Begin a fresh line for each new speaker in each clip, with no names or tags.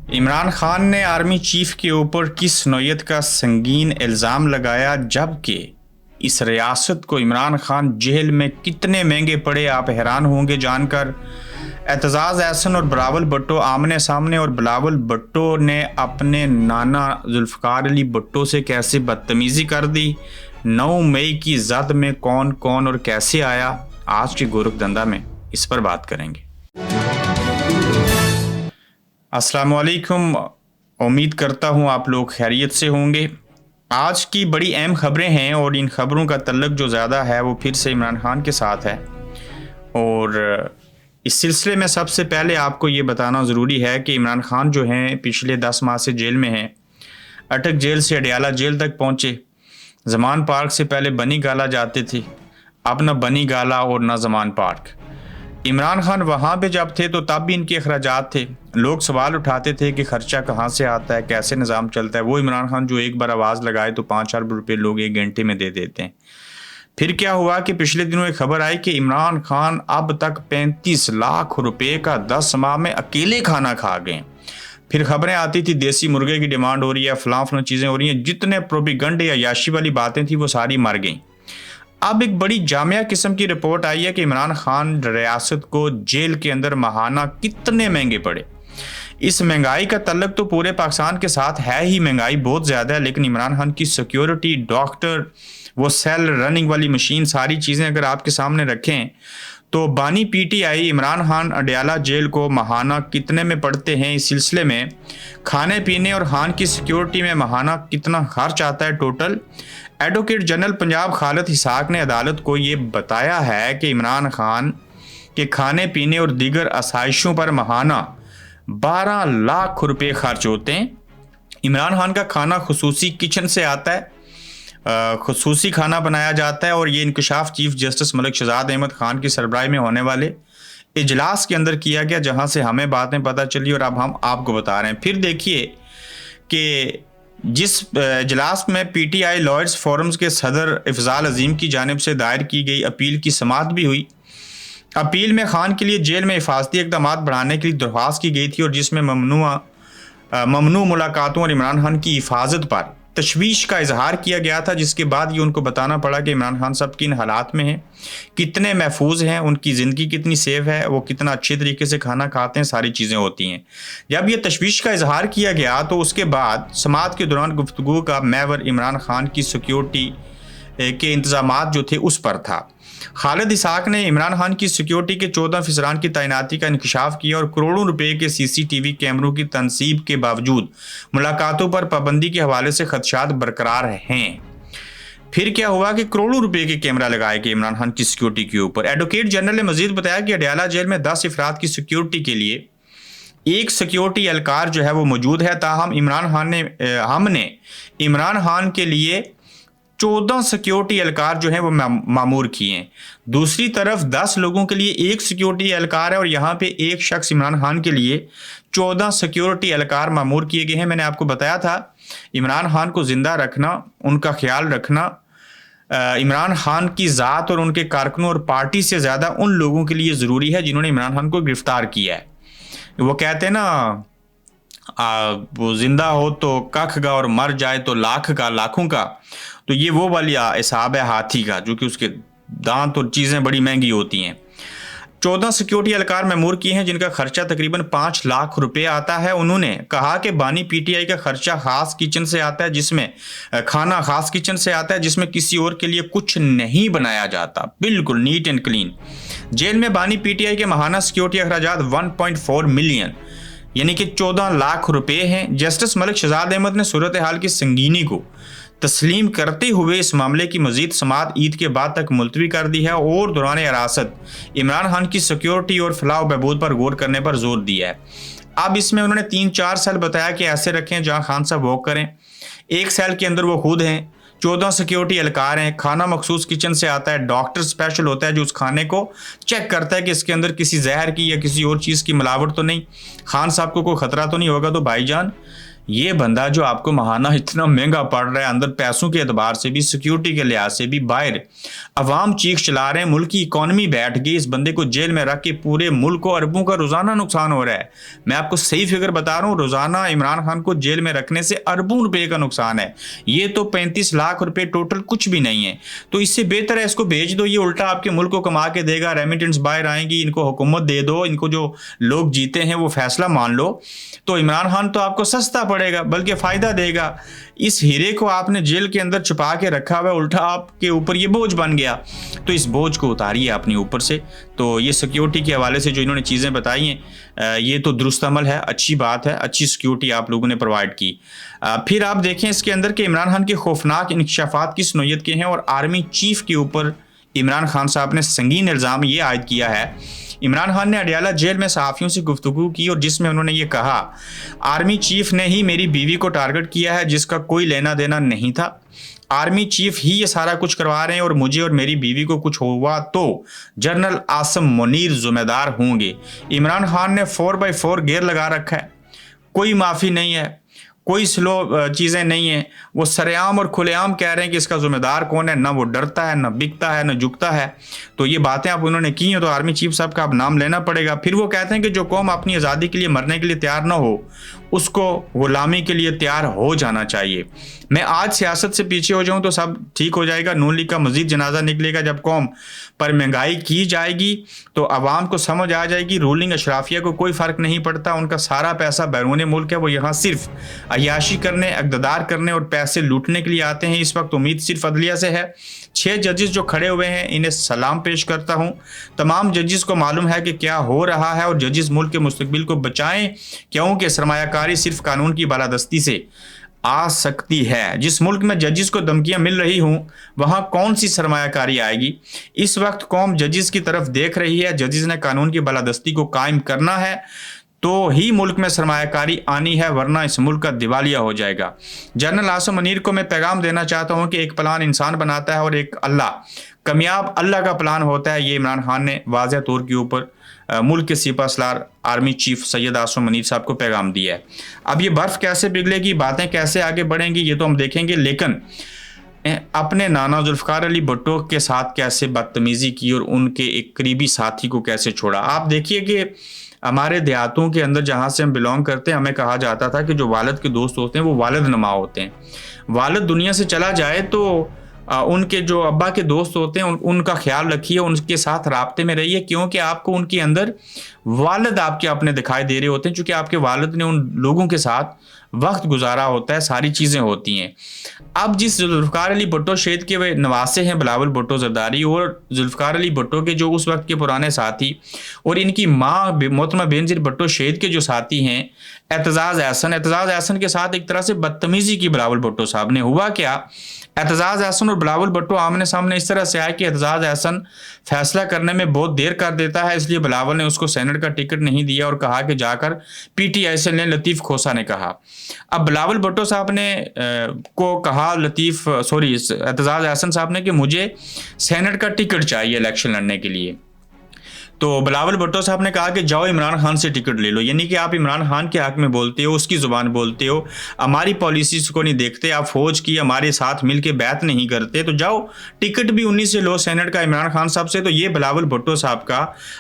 इमरान खान ने army chief के ऊपर किस नौयत का संगीन इल्ज़ाम लगाया, जबकि इस रियासत को इमरान खान जेल में कितने महंगे पड़े, आप हैरान होंगे जानकर। एतजाज़ एहसन और बिलावल भुट्टो आमने सामने, और बिलावल भुट्टो ने अपने नाना जुल्फ़िकार अली भुट्टो से कैसे बदतमीज़ी कर दी। 9 मई की जद में कौन कौन और कैसे आया, आज की गोरखधंधा में इस पर बात करेंगे। अस्सलामुअलैकुम, उम्मीद करता हूँ आप लोग खैरियत से होंगे। आज की बड़ी अहम खबरें हैं और इन खबरों का तल्लुक जो ज़्यादा है वो फिर से इमरान खान के साथ है। और इस सिलसिले में सबसे पहले आपको ये बताना ज़रूरी है कि इमरान खान जो हैं पिछले 10 माह से जेल में हैं। अटक जेल से अडियाला जेल तक पहुँचे। ज़मान पार्क से पहले बनी गाला जाते थे, अब न बनी गाला और न ज़मान पार्क। इमरान खान वहाँ पे जब थे तो तब भी इनके अखराजात थे। लोग सवाल उठाते थे कि खर्चा कहाँ से आता है, कैसे निज़ाम चलता है। वो इमरान खान जो एक बार आवाज़ लगाए तो 5 अरब रुपये लोग 1 घंटे में दे देते हैं। फिर क्या हुआ कि पिछले दिनों एक खबर आई कि इमरान खान अब तक 35 लाख रुपए का 10 माह में अकेले खाना खा गए। फिर खबरें आती थी देसी मुर्गे की डिमांड हो रही है, फलां चीज़ें हो रही हैं। जितने प्रोपेगेंडे या याशी वाली बातें थी वो सारी मर गई। अब एक बड़ी जामिया किस्म की रिपोर्ट आई है कि इमरान खान रियासत को जेल के अंदर माहाना कितने महंगे पड़े। इस महंगाई का तल्लुक तो पूरे पाकिस्तान के साथ है ही, महंगाई बहुत ज़्यादा है, लेकिन इमरान खान की सिक्योरिटी, डॉक्टर, वो सेल रनिंग वाली मशीन, सारी चीज़ें अगर आपके सामने रखें तो बानी पीटीआई इमरान खान अडियाला जेल को माहाना कितने में पड़ते हैं। इस सिलसिले में खाने पीने और खान की सिक्योरिटी में माहाना कितना खर्च आता है total. Advocate general Punjab Khalid हिसाक ने अदालत को ये बताया है कि इमरान खान के खाने पीने और दीगर आसाइशों पर माहाना 12 लाख रुपए खर्च होते हैं। इमरान खान का खाना खुसूसी किचन से आता है, खुसूसी खाना बनाया जाता है, और ये इंकशाफ चीफ जस्टिस मलिक शहजाद अहमद खान की सरबराही में होने वाले इजलास के अंदर किया गया, जहां से हमें बातें पता चली और अब हम आपको बता रहे हैं। फिर देखिए कि जिस इजलास में पीटीआई लॉयर्स फोरम्स के सदर इफ़ज़ाल अजीम की जानिब से दायर की गई अपील की समाअत भी हुई। अपील में खान के लिए जेल में हिफाजती इक़दाम बढ़ाने के लिए दरख्वास्त की गई थी, और जिसमें ममनू मुलाकातों और इमरान खान की हिफाजत पर तशवीश का इजहार किया गया था, जिसके बाद ये उनको बताना पड़ा कि इमरान खान साहब किन हालात में हैं, कितने महफूज हैं, उनकी ज़िंदगी कितनी सेफ है, वो कितना अच्छे तरीके से खाना खाते हैं, सारी चीज़ें होती हैं। जब ये तशवीश का इजहार किया गया तो उसके बाद समाअत के दौरान गुफ्तगू का महवर इमरान खान की सिक्योरिटी के इंतजामात जो थे उस पर था। खालिद इसाक ने इमरान खान की सिक्योरिटी के 14 अफसरान की तैनाती का इंकशाफ किया और करोड़ों रुपए के CCTV कैमरों की तनसीब के बावजूद मुलाकातों पर पाबंदी के हवाले से खदशात बरकरार हैं। फिर क्या हुआ कि करोड़ों रुपए के कैमरा लगाए गए इमरान खान की सिक्योरिटी के ऊपर। एडवोकेट जनरल ने मजीद बताया कि अडियाला जेल में 10 अफराद की सिक्योरिटी के लिए एक सिक्योरिटी एहलकार जो है वो मौजूद है, ताहम हमने इमरान खान के लिए 14 सिक्योरिटी एहलकार जो है वो मामूर किए हैं। दूसरी तरफ 10 लोगों के लिए एक सिक्योरिटी एहलकार है, और यहाँ पे एक शख्स इमरान खान के लिए 14 सिक्योरिटी एहलकार मामूर किए गए हैं। मैंने आपको बताया था इमरान खान को जिंदा रखना, उनका ख्याल रखना इमरान खान की ज़ात और उनके कारकुनों और पार्टी से ज़्यादा उन लोगों के लिए ज़रूरी है जिन्होंने इमरान खान को गिरफ्तार किया है। वो कहते हैं ना, वो जिंदा हो तो कख का और मर जाए तो लाख का, लाखों का। तो ये वो वाली हिसाब है हाथी का, जो कि उसके दांत और चीज़ें बड़ी महंगी होती हैं। 14 सिक्योरिटी एहलकार मैमूर किए हैं जिनका खर्चा तकरीबन 5 लाख रुपए आता है। उन्होंने कहा कि बानी पीटीआई का खर्चा खास किचन से आता है, जिसमें खाना खास किचन से आता है, जिसमें किसी और के लिए कुछ नहीं बनाया जाता, बिल्कुल नीट एंड क्लीन। जेल में बानी पीटीआई के माहाना सिक्योरिटी अखराजात 1.4 मिलियन यानी कि 14 लाख रुपए हैं। जस्टिस मलिक शहजाद अहमद ने सूरत हाल की संगीनी को तस्लीम करते हुए इस मामले की मजीद समाअत ईद के बाद तक मुलतवी कर दी है, और दौरान हिरासत इमरान खान की सिक्योरिटी और फलाह बहबूद पर गौर करने पर जोर दिया है। अब इसमें उन्होंने 3-4 सेल बताया कि ऐसे रखें जहां खान साहब वॉक करें। एक सेल के अंदर वो खुद हैं, 14 सिक्योरिटी एहलकार हैं, खाना मखसूस किचन से आता है, डॉक्टर स्पेशल होता है जो उस खाने को चेक करता है कि इसके अंदर किसी जहर की या किसी और चीज़ की मिलावट तो नहीं, खान साहब को कोई ख़तरा तो नहीं होगा। तो भाईजान ये बंदा जो आपको महाना इतना महंगा पड़ रहा है, अंदर पैसों के एतबार से भी, सिक्योरिटी के लिहाज से भी, बाहर अवाम चीख चला रहे हैं, मुल्क की इकॉनमी बैठ गई, इस बंदे को जेल में रख के पूरे मुल्क को अरबों का रोजाना नुकसान हो रहा है। मैं आपको सही फिगर बता रहा हूँ, रोजाना इमरान खान को जेल में रखने से अरबों रुपए का नुकसान है। ये तो 35 लाख रुपए टोटल कुछ भी नहीं है। तो इससे बेहतर है इसको भेज दो, ये उल्टा आपके मुल्क को कमा के देगा, रेमिटेंस बाहर आएंगी, इनको हुकूमत दे दो, इनको जो लोग जीते हैं वो फैसला मान लो, तो इमरान खान तो आपको सस्ता पड़ेगा बल्कि फायदा देगा। इस हीरे को आपने जेल के अंदर छुपा के रखा हुआ है, उल्टा आपके ऊपर ये बोझ बन गया, तो इस बोझ को उतारिए अपने ऊपर से। तो ये सिक्योरिटी के हवाले से जो इन्होंने चीज़ें बताई हैं, ये तो दुरुस्त अमल है, अच्छी बात है, अच्छी सिक्योरिटी आप लोगों ने प्रोवाइड की। फिर आप देखें इसके अंदर कि इमरान खान के खौफनाक इंकशाफात किस नोयत के हैं, और आर्मी चीफ के ऊपर इमरान खान साहब ने संगीन इल्ज़ाम ये आयद किया है। इमरान खान ने अडियाला जेल में सहाफ़ियों से गुफ्तगू की और जिसमें उन्होंने ये कहा, आर्मी चीफ ने ही मेरी बीवी को टारगेट किया है जिसका कोई लेना देना नहीं था। आर्मी चीफ ही ये सारा कुछ करवा रहे हैं और मुझे और मेरी बीवी को कुछ हुआ तो जनरल आसम मुनीर जिम्मेदार होंगे। इमरान खान ने 4x4 गेयर लगा रखा है, कोई माफ़ी नहीं है, कोई स्लो चीज़ें नहीं है। वो सरेआम और खुलेआम कह रहे हैं कि इसका जिम्मेदार कौन है, ना वो डरता है, ना बिकता है, ना झुकता है। तो ये बातें आप उन्होंने की हैं, तो आर्मी चीफ साहब का आप नाम लेना पड़ेगा। फिर वो कहते हैं कि जो कौम अपनी आज़ादी के लिए मरने के लिए तैयार ना हो, उसको गुलामी के लिए तैयार हो जाना चाहिए। मैं आज सियासत से पीछे हो जाऊं तो सब ठीक हो जाएगा, नून लीग का मजीद जनाजा निकलेगा। जब कौम पर महंगाई की जाएगी तो आवाम को समझ आ जाएगी रूलिंग अशराफिया को कोई फ़र्क नहीं पड़ता, उनका सारा पैसा बैरून मुल्क है, वो यहाँ सिर्फ अयाशी करने, इक़्तिदार करने और पैसे लूटने के लिए आते हैं। इस वक्त उम्मीद सिर्फ अदलिया से है। 6 जजेस जो खड़े हुए हैं, इन्हें सलाम पेश करता हूँ। तमाम जजेस को मालूम है कि क्या हो रहा है और जजेस मुल्क के मुस्तकबिल को बचाएं, क्योंकि सरमायाकारी सिर्फ कानून की बालादस्ती से आ सकती है। जिस मुल्क में जजेस को धमकियां मिल रही हूं, वहां कौन सी सरमायाकारी आएगी। इस वक्त कौम जजेस की तरफ देख रही है। जजेस ने कानून की बालादस्ती को कायम करना है तो ही मुल्क में सरमायाकारी आनी है, वरना इस मुल्क का दिवालिया हो जाएगा। जनरल आसम मुनीर को मैं पैगाम देना चाहता हूं कि एक प्लान इंसान बनाता है और एक अल्लाह, कामयाब अल्लाह का प्लान होता है। ये इमरान खान ने वाज़ेह तौर के ऊपर मुल्क के सिपा सलार आर्मी चीफ सैयद आसम मुनीर साहब को पैगाम दिया है। अब ये बर्फ़ कैसे पिघलेगी, बातें कैसे आगे बढ़ेंगी, ये तो हम देखेंगे, लेकिन अपने नाना जुल्फ़िकार अली भुट्टो के साथ कैसे बदतमीज़ी की और उनके एक करीबी साथी को कैसे छोड़ा। आप देखिए कि हमारे देहातों के अंदर जहाँ से हम बिलोंग करते हैं, हमें कहा जाता था कि जो वालिद के दोस्त होते हैं वो वालिद नमा होते हैं। वालिद दुनिया से चला जाए तो उनके जो अब्बा के दोस्त होते हैं उनका ख्याल रखिए, उनके साथ राब्ते में रहिए, क्योंकि आपको उनके अंदर वालिद आपके अपने दिखाई दे रहे होते हैं, क्योंकि आपके वालिद ने उन लोगों के साथ वक्त गुजारा होता है, सारी चीज़ें होती हैं। अब जिस जुल्फ़िकार अली भुट्टो शेख के वे नवासे हैं बिलावल भुट्टो जरदारी, और जुल्फ़िकार अली भुट्टो के जो उस वक्त के पुराने साथी और इनकी माँ मोहतरमा बेनज़ीर भुट्टो शेख के जो साथी हैं एतजाज़ एहसन के साथ एक तरह से बदतमीज़ी की बिलावल भुट्टो साहब ने। हुआ क्या, एतजाज़ एहसन और बिलावल भुट्टो आमने सामने इस तरह से आए कि एतजाज़ एहसन फैसला करने में बहुत देर कर देता है, इसलिए बिलावल ने उसको सेनेट का टिकट नहीं दिया और कहा कि जाकर पीटीआई से लें। लतीफ़ खोसा ने कहा। अब बिलावल भुट्टो साहब ने को कहा एतजाज़ एहसन साहब ने कि मुझे सेनेट का टिकट चाहिए इलेक्शन लड़ने के लिए। तो बिलावल भुट्टो साहब ने कहा कि जाओ इमरान खान से टिकट ले लो, यानी कि आप इमरान खान के हक में बोलते हो, उसकी ज़ुबान बोलते हो, हमारी पॉलिसीज़ को नहीं देखते, आप फौज की हमारे साथ मिल के बैत नहीं करते, तो जाओ टिकट भी उन्हीं से लो सेनेट का, इमरान खान साहब से। तो ये बिलावल भुट्टो साहब का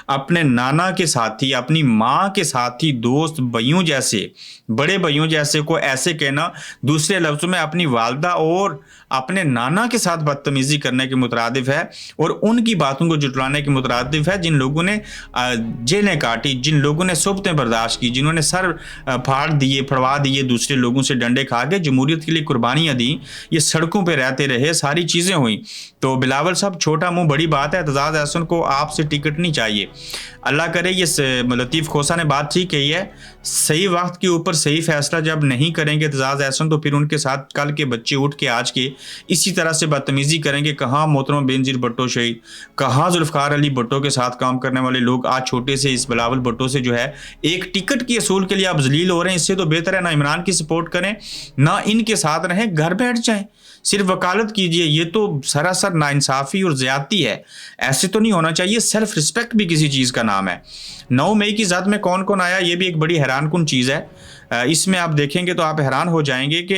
अपने नाना के साथी, अपनी माँ के साथी, दोस्त, भाइयों जैसे, बड़े भाइयों जैसे को ऐसे कहना, दूसरे लफ्ज़ों में अपनी वालदा और अपने नाना के साथ बदतमीज़ी करने के मुतरादिफ है और उनकी बातों को जुटलाने के मुतरादिफ है। जिन लोगों ने जेलें काटी, जिन लोगों ने सुबतें बर्दाश्त की, जिन्होंने सर फड़वा दिए, दूसरे लोगों से डंडे खा के जमहूरियत के लिए कुर्बानियाँ दी, ये सड़कों पर रहते रहे, सारी चीज़ें हुई। तो बिलावल साहब, छोटा मुँह बड़ी बात है, एतजाज़ एहसन को आपसे टिकट नहीं चाहिए। अल्लाह करे ये लतीफ़ खोसा ने बात ठीक कही है, सही वक्त के ऊपर सही फैसला जब नहीं करेंगे एतजाज़ एहसन, तो फिर उनके साथ कल के बच्चे उठ के आज के इसी तरह से बदतमीज़ी करेंगे। कहाँ मोहतरमा बेनज़ीर भुट्टो शेख, कहाँ जुल्फ़िकार अली भुट्टो के साथ काम करने वाले लोग आज छोटे से इस बिलावल भुट्टो से जो है एक टिकट की असूल के लिए आप जलील हो रहे हैं। इससे तो बेहतर है ना इमरान की सपोर्ट करें, ना इनके साथ रहें, घर बैठ जाएं, सिर्फ वकालत कीजिए। ये तो सरासर नाइंसाफ़ी और ज़्यादती है, ऐसे तो नहीं होना चाहिए। सेल्फ रिस्पेक्ट भी किसी चीज़ का नाम है। 9 मई की ज़द में कौन कौन आया, ये भी एक बड़ी हैरानकुन चीज़ है। इसमें आप देखेंगे तो आप हैरान हो जाएंगे कि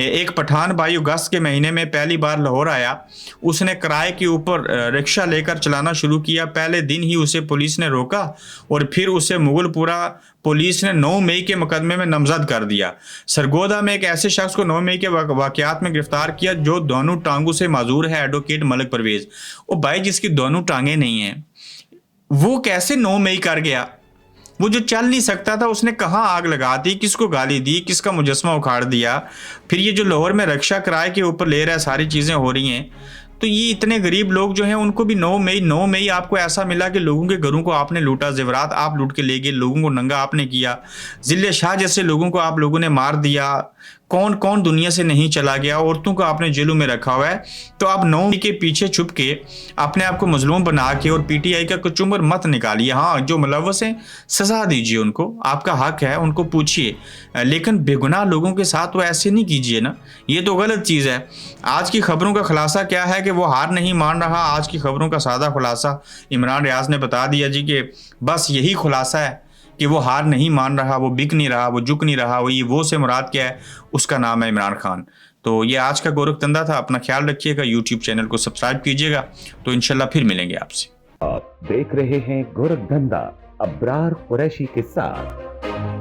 एक पठान भाई अगस्त के महीने में पहली बार लाहौर आया। उसने किराए के ऊपर रिक्शा लेकर चलाना शुरू किया। पहले दिन ही उसे पुलिस ने रोका और फिर उसे मुगलपुरा पुलिस ने 9 मई के मुकदमे में नामजद कर दिया। सरगोदा में एक ऐसे शख्स को 9 मई के वाकयात में गिरफ्तार किया जो दोनों टांगों से माजूर है, एडवोकेट मलिक परवेज। वो भाई जिसकी दोनों टांगें नहीं हैं, वो कैसे 9 मई कर गया? वो जो चल नहीं सकता था उसने कहाँ आग लगा दी, किसको गाली दी, किसका मुजस्मा उखाड़ दिया। फिर ये जो लाहौर में रिक्शा किराए के ऊपर ले रहा है, सारी चीज़ें हो रही हैं। तो ये इतने गरीब लोग जो हैं उनको भी 9 मई आपको ऐसा मिला कि लोगों के घरों को आपने लूटा, जेवरात आप लूट के ले गए, लोगों को नंगा आपने किया, जिले शाह जैसे लोगों को आप लोगों ने मार दिया। कौन कौन दुनिया से नहीं चला गया, औरतों को आपने जेलों में रखा हुआ है। तो आप 9 मई के पीछे छुप के अपने आप को मजलूम बना के और पीटीआई का कचूमर मत निकालिए। हाँ, जो मुलव्वस हैं सजा दीजिए उनको, आपका हक है, उनको पूछिए, लेकिन बेगुनाह लोगों के साथ वो ऐसे नहीं कीजिए ना, ये तो गलत चीज़ है। आज की खबरों का खुलासा क्या है कि वो हार नहीं मान रहा। आज की खबरों का सादा खुलासा इमरान रियाज ने बता दिया जी कि बस यही खुलासा है कि वो हार नहीं मान रहा, वो बिक नहीं रहा, वो झुक नहीं रहा। वो से मुराद क्या है, उसका नाम है इमरान खान। तो ये आज का गोरख धंधा था। अपना ख्याल रखिएगा, यूट्यूब चैनल को सब्सक्राइब कीजिएगा। तो इंशाल्लाह फिर मिलेंगे आपसे।
आप देख रहे हैं गोरख धंधा अब्रार कुरैशी के साथ।